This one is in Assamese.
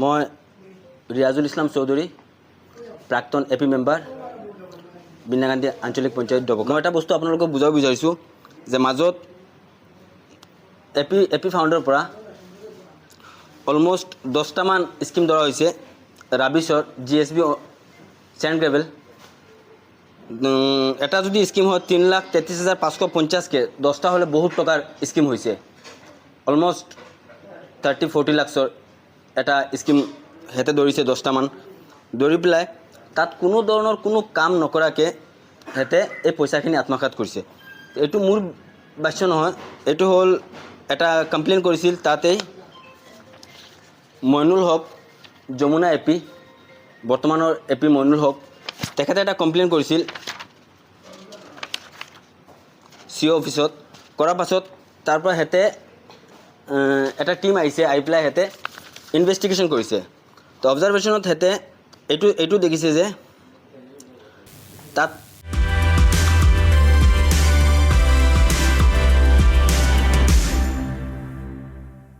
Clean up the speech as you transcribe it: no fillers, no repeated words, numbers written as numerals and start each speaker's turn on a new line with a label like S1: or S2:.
S1: মই ৰিয়াজুল ইছলাম চৌধুৰী প্ৰাক্তন এপি মেম্বাৰ বিনাগান্ধী আঞ্চলিক পঞ্চায়ত ডবকা। মই এটা বস্তু আপোনালোকক বুজাব বিচাৰিছোঁ যে মাজত এপি ফাউণ্ডৰ পৰা অলম'ষ্ট 10টামান স্কিম ধৰা হৈছে। ৰাবিছৰ GSB চেণ্ড গ্ৰেভেল এটা যদি স্কিম হয় 3,33,550কে 10টা হ'লে বহুত টকাৰ স্কিম হৈছে। অলম'ষ্ট 30-40 লাখৰ এটা স্কিম হেঁতে ধৰিছে 10টামান ধৰি পেলাই তাত কোনো ধৰণৰ কোনো কাম নকৰাকৈ হেঁতে এই পইচাখিনি আত্মসাৎ কৰিছে। এইটো মোৰ বাচ্য নহয়, এইটো হ'ল এটা কমপ্লেইন কৰিছিল তাতেই মইনুল হক যমুনা এপি বৰ্তমানৰ এপি মইনুল হক তেখেতে এটা কমপ্লেইন কৰিছিল CO অফিচত। কৰাৰ পাছত তাৰ পৰা হেঁতে এটা টিম আহিছে, আহি পেলাই হেঁতে ইনভেষ্টিগেশ্যন কৰিছে। তো অবজাৰভেশ্যনত হেঁতে এইটো দেখিছে যে তাত